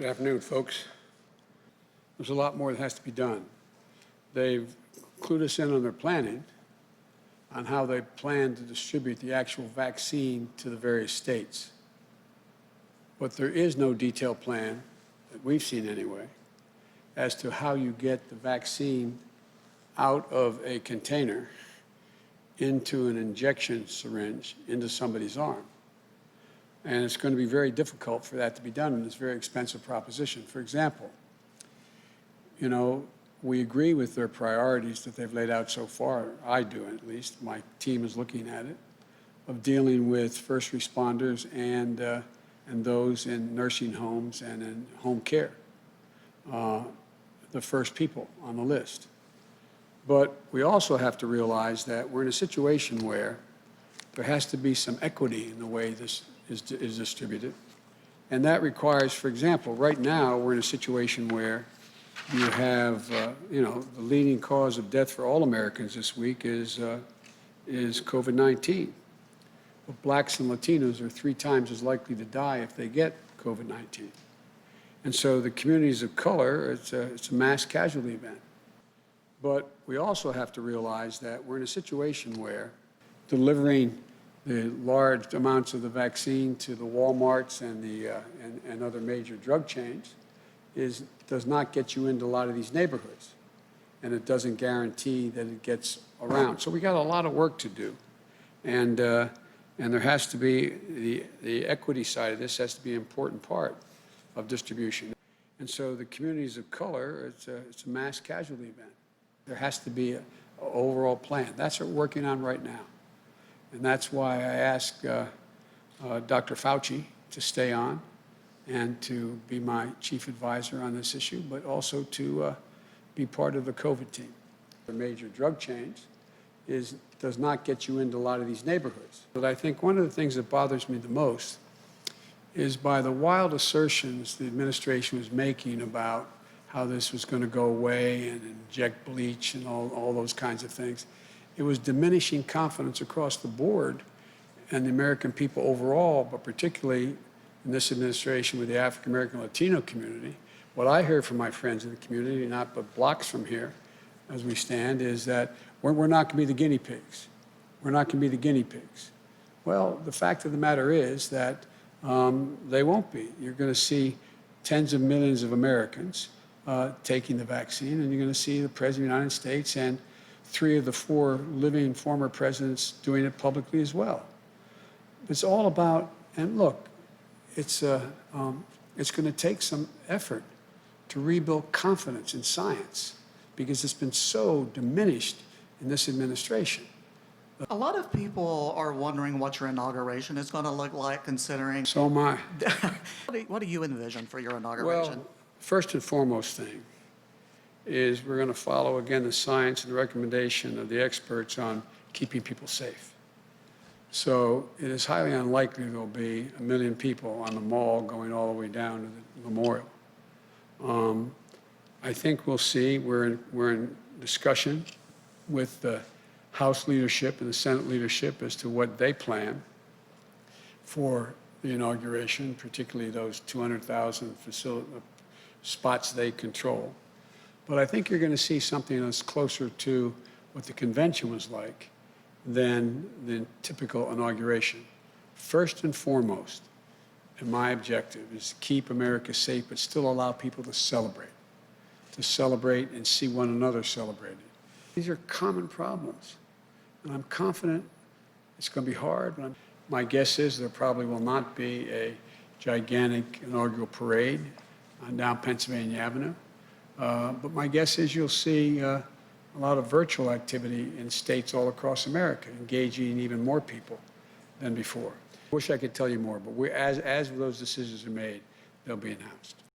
Good afternoon, folks. There's a lot more that has to be done. They've clued us in on their planning on how they plan to distribute the actual vaccine to the various states. But there is no detailed plan, that we've seen anyway, as to how you get the vaccine out of a container into an injection syringe into somebody's arm. And it's going to be very difficult for that to be done, and it's a very expensive proposition. For example, you know, we agree with their priorities that they've laid out so far. I do, at least. My team is looking at it, of dealing with first responders and those in nursing homes and in home care, the first people on the list. But we also have to realize that we're in a situation where there has to be some equity in the way this is distributed. And that requires, for example, right now we're in a situation where you have, the leading cause of death for all Americans this week is COVID-19. But blacks and Latinos are 3 times as likely to die if they get COVID-19. And so the communities of color, it's a mass casualty event. But we also have to realize that we're in a situation where delivering the large amounts of the vaccine to the Walmarts and other major drug chains does not get you into a lot of these neighborhoods, and it doesn't guarantee that it gets around. So we got a lot of work to do, and there has to be the equity side of this has to be an important part of distribution. And so the communities of color, it's a mass casualty event. There has to be an overall plan. That's what we're working on right now. And that's why I asked Dr. Fauci to stay on and to be my chief advisor on this issue, but also to be part of the COVID team. The major drug chains does not get you into a lot of these neighborhoods. But I think one of the things that bothers me the most is by the wild assertions the administration was making about how this was going to go away and inject bleach and all those kinds of things. It was diminishing confidence across the board and the American people overall, but particularly in this administration with the African-American Latino community. What I heard from my friends in the community, not but blocks from here as we stand, is that we're not going to be the guinea pigs. We're not going to be the guinea pigs. Well, the fact of the matter is that they won't be. You're going to see tens of millions of Americans taking the vaccine, and you're going to see the President of the United States and 3 of the 4 living former presidents doing it publicly as well. It's all about, and look, it's going to take some effort to rebuild confidence in science because it's been so diminished in this administration. A lot of people are wondering what your inauguration is going to look like, considering. So am I. What do you envision for your inauguration? Well, first and foremost thing is we're going to follow, again, the science and the recommendation of the experts on keeping people safe. So it is highly unlikely there'll be 1 million people on the mall going all the way down to the memorial. I think we'll see. We're in discussion with the House leadership and the Senate leadership as to what they plan for the inauguration, particularly those 200,000 spots they control. But I think you're going to see something that's closer to what the convention was like than the typical inauguration. First and foremost, and my objective is to keep America safe, but still allow people to celebrate and see one another celebrating. These are common problems, and I'm confident it's going to be hard. But my guess is there probably will not be a gigantic inaugural parade down Pennsylvania Avenue. But my guess is you'll see a lot of virtual activity in states all across America, engaging even more people than before. I wish I could tell you more, but as those decisions are made, they'll be announced.